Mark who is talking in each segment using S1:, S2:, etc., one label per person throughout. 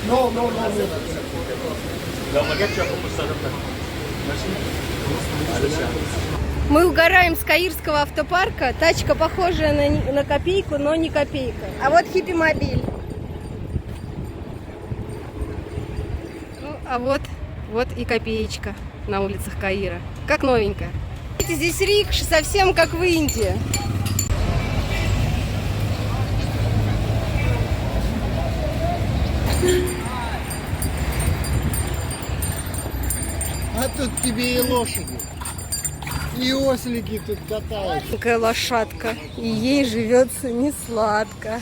S1: No, no, no, no.
S2: Мы угораем с Каирского автопарка. Тачка похожая на копейку, но не копейка. А вот хиппи-мобиль. Ну, а вот и копеечка на улицах Каира. Как новенькая. Здесь рикши совсем как в Индии.
S1: А тут тебе и лошади, и ослики тут катаются.
S2: Такая лошадка. И ей живется не сладко.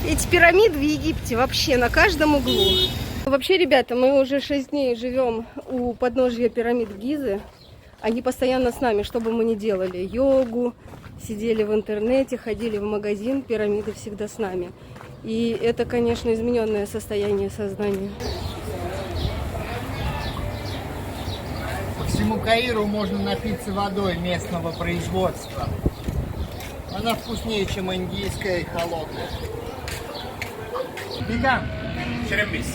S2: Эти пирамиды в Египте вообще на каждом углу. Вообще, ребята, мы уже 6 дней живем у подножья пирамид Гизы. Они постоянно с нами, что бы мы ни делали. Йогу, сидели в интернете, ходили в магазин, пирамиды всегда с нами. И это, конечно, измененное состояние сознания.
S1: По всему Каиру можно напиться водой местного производства. Она вкуснее, чем индийская и холодная. Бегам!
S3: Черембис.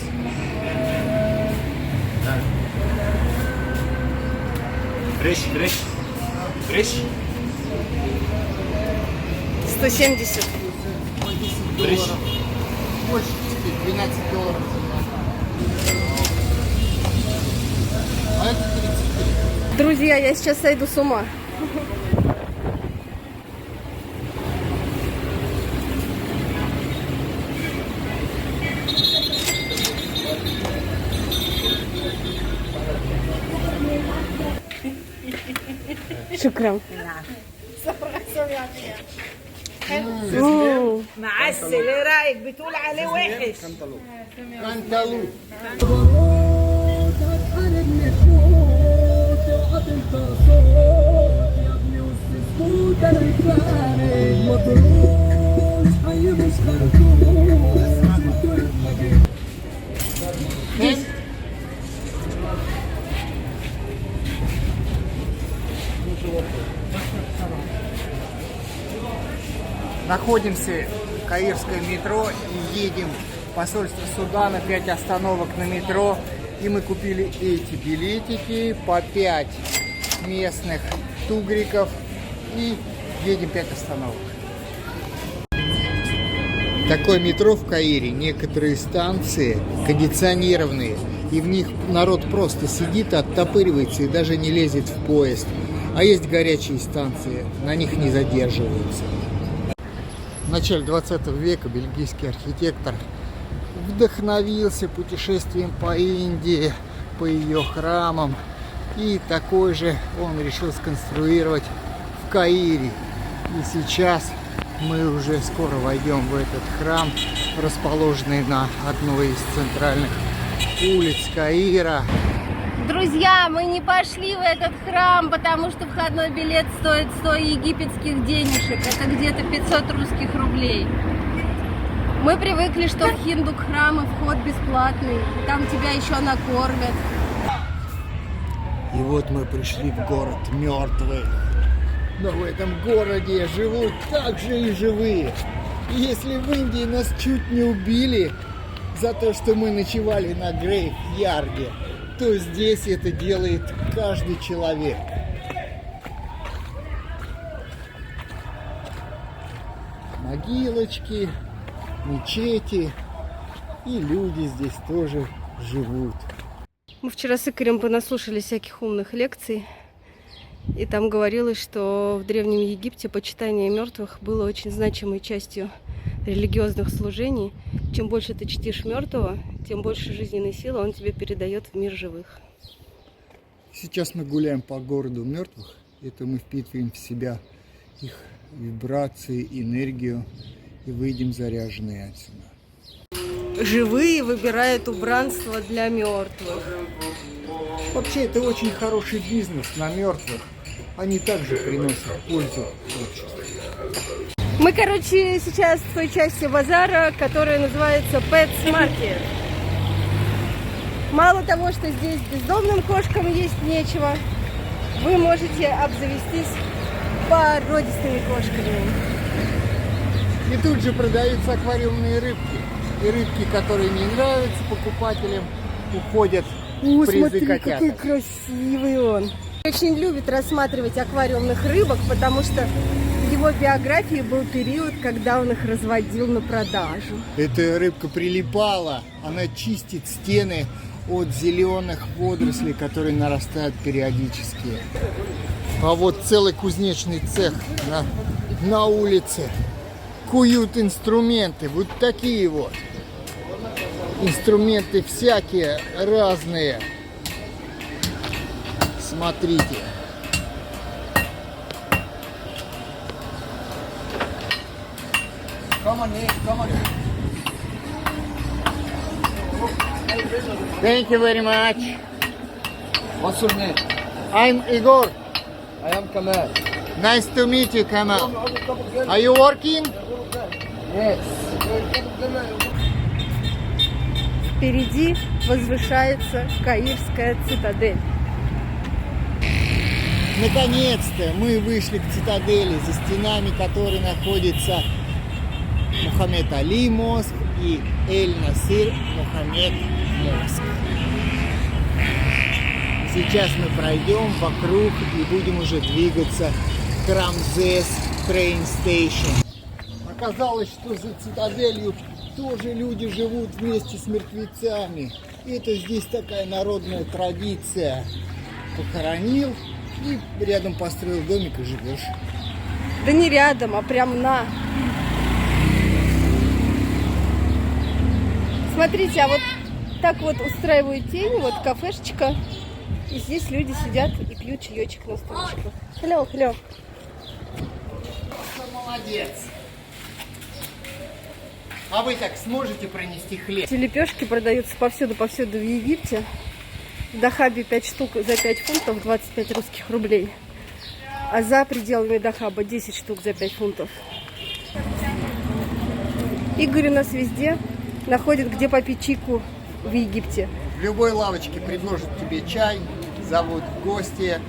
S3: Бреш.
S2: 170.
S1: $10. Больше $12. А это 33.
S2: Друзья, я сейчас сойду с ума. شكرا.
S4: معسل ايه رايك بتقول عليه وحش
S1: Канталу. Находимся в Каирское метро и едем в посольство Судана, 5 остановок на метро. И мы купили эти билетики по 5 местных тугриков и едем 5 остановок. Такое метро в Каире, некоторые станции кондиционированные, и в них народ просто сидит, оттопыривается и даже не лезет в поезд. А есть горячие станции, на них не задерживаются. В начале 20 века бельгийский архитектор вдохновился путешествием по Индии, по ее храмам. И такой же он решил сконструировать в Каире. И сейчас мы уже скоро войдем в этот храм, расположенный на одной из центральных улиц Каира.
S2: Друзья, мы не пошли в этот храм, потому что входной билет стоит 100 египетских денежек. Это где-то 500 русских рублей. Мы привыкли, что в хиндук-храмы вход бесплатный. Там тебя еще накормят.
S1: И вот мы пришли в город мертвых. Но в этом городе живут также и живые. И если в Индии нас чуть не убили за то, что мы ночевали на Грейв-Ярде, то здесь это делает каждый человек. Могилочки, мечети, и люди здесь тоже живут.
S2: Мы вчера с Игорем понаслушали всяких умных лекций. И там говорилось, что в Древнем Египте почитание мертвых было очень значимой частью религиозных служений. Чем больше ты чтишь мертвого, тем больше жизненной силы он тебе передает в мир живых.
S1: Сейчас мы гуляем по городу мертвых. Это мы впитываем в себя их вибрации, энергию и выйдем заряженные отсюда.
S2: Живые выбирают убранство для мертвых.
S1: Вообще это очень хороший бизнес на мертвых. Они также приносят пользу обществу.
S2: Мы, короче, сейчас в той части базара, которая называется Pets Market. Мало того, что здесь бездомным кошкам есть нечего, вы можете обзавестись породистыми кошками.
S1: И тут же продаются аквариумные рыбки. И рыбки, которые не нравятся покупателям, уходят в
S2: О,
S1: призы
S2: смотри,
S1: котят.
S2: какой красивый он. Очень любит рассматривать аквариумных рыбок, потому что в его биографии был период, когда он их разводил на продажу.
S1: Эта рыбка прилипала, она чистит стены от зеленых водорослей, которые нарастают периодически. А вот целый кузнечный цех на улице. Куют инструменты, вот такие вот. Инструменты всякие, разные. Смотрите. Thank you very much.
S5: What's your name?
S1: I'm Igor.
S5: I am Kamal.
S1: Nice to meet you, Kamal. Are you working?
S5: Yes.
S2: Впереди возвышается Каирская цитадель.
S1: Наконец-то мы вышли к цитадели, за стенами которой находится Мухаммед Али моск и Эль-Насир Мухаммед моск. Сейчас мы пройдем вокруг и будем уже двигаться к Рамзес Train Station. Оказалось, что за цитаделью тоже люди живут вместе с мертвецами. Это здесь такая народная традиция. Похоронил и рядом построил домик и живешь.
S2: Да не рядом, а прям на. Смотрите, а вот так вот устраивают тень, вот кафешечка. И здесь люди сидят и пьют чаечек на стульчиках. Hello, hello.
S1: Молодец. А вы так сможете пронести хлеб?
S2: Эти лепешки продаются повсюду в Египте. В Дахабе 5 штук за 5 фунтов, 25 русских рублей. А за пределами Дахаба 10 штук за 5 фунтов. Игорь у нас везде находит, где попить чайку в Египте.
S1: В любой лавочке предложат тебе чай, зовут в гости.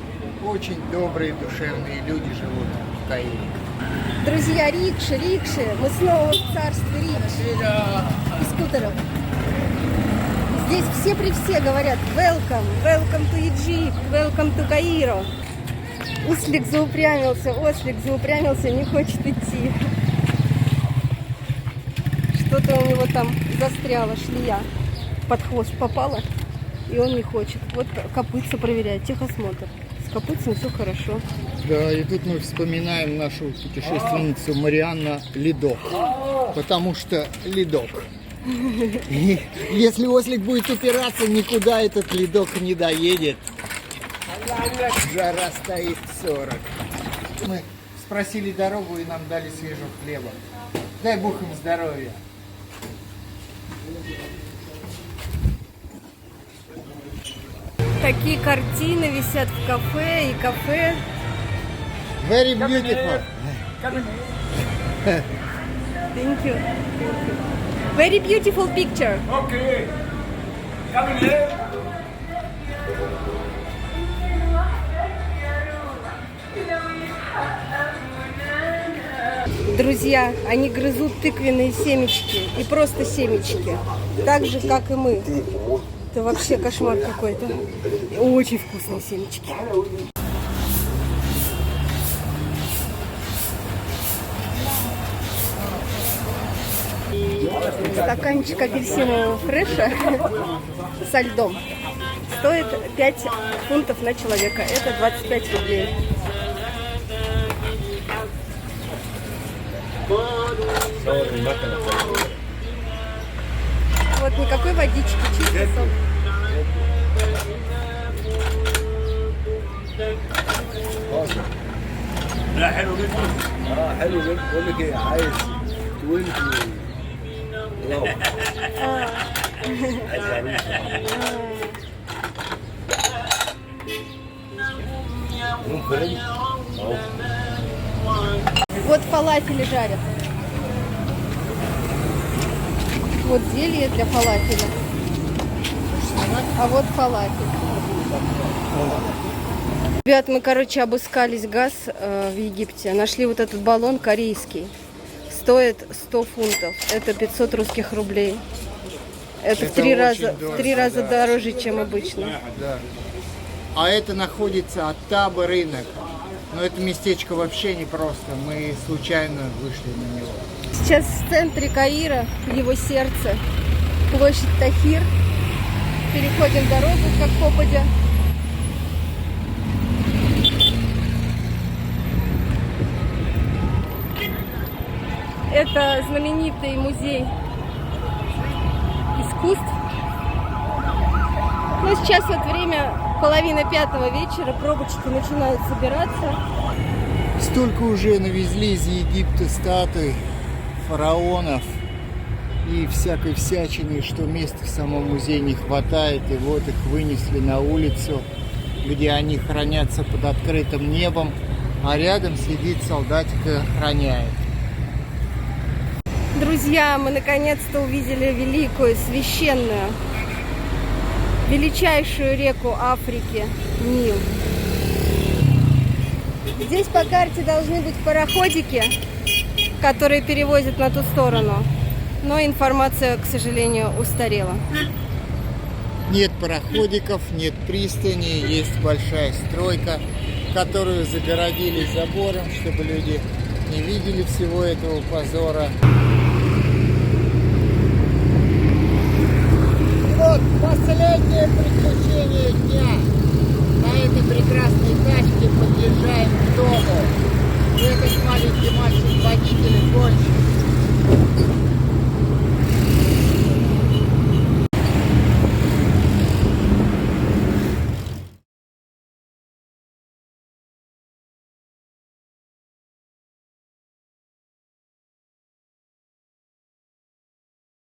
S1: Очень добрые, душевные люди живут в Каире.
S2: Друзья, рикши. Мы снова в царстве рикши и скутеров. Здесь все при все говорят welcome to Egypt, welcome to Cairo. Ослик заупрямился, не хочет идти. Что-то у него там застряло, шлея под хвост попала, и он не хочет. Вот копытца проверяет, техосмотр. С копытцем все хорошо.
S1: Да, и тут мы вспоминаем нашу путешественницу Марианна Ледок. Потому что ледок. И если ослик будет упираться, никуда этот ледок не доедет. Жара стоит 40. Мы спросили дорогу и нам дали свежего хлеба. Дай Бог им здоровья.
S2: Такие картины висят в кафе, и кафе.
S1: Very beautiful.
S2: Thank you. Very beautiful picture.
S3: Okay. Coming here.
S2: Друзья, они грызут тыквенные семечки и просто семечки, так же, как и мы. Это вообще кошмар какой-то. Очень вкусные семечки. Стаканчик апельсинового фреша со льдом стоит 5 фунтов на человека. Это 25 рублей. Вот никакой водички, чистый сок.
S3: لا حلو جدا.
S5: حلو جدا. بقول لك ايه، عايز 20 لو عايز عروسه.
S2: Вот фалафели жарят. Вот зелье для фалафеля. А вот фалафель. Ребят, мы, короче, обыскались газ в Египте. Нашли вот этот баллон корейский. Стоит 100 фунтов. Это 500 русских рублей. Это в три
S1: очень
S2: раза
S1: дорого,
S2: дороже, чем обычно.
S1: Да. А это находится от Таба рынок. Но это местечко вообще не просто. Мы случайно вышли на него.
S2: Сейчас в центре Каира, в его сердце, площадь Тахир. Переходим дорогу, как попадя. Это знаменитый музей искусств. Но сейчас вот время 4:30 вечера, пробочки начинают собираться.
S1: Столько уже навезли из Египта статуй фараонов и всякой всячины, что места в самом музее не хватает. И вот их вынесли на улицу, где они хранятся под открытым небом, а рядом сидит солдатик и охраняет.
S2: Друзья, мы наконец-то увидели великую, священную, величайшую реку Африки — Нил. Здесь по карте должны быть пароходики, которые перевозят на ту сторону, но информация, к сожалению, устарела.
S1: Нет пароходиков, нет пристани, есть большая стройка, которую загородили забором, чтобы люди не видели всего этого позора. Вот последнее приключение дня. На этой прекрасной тачке подъезжаем к дому.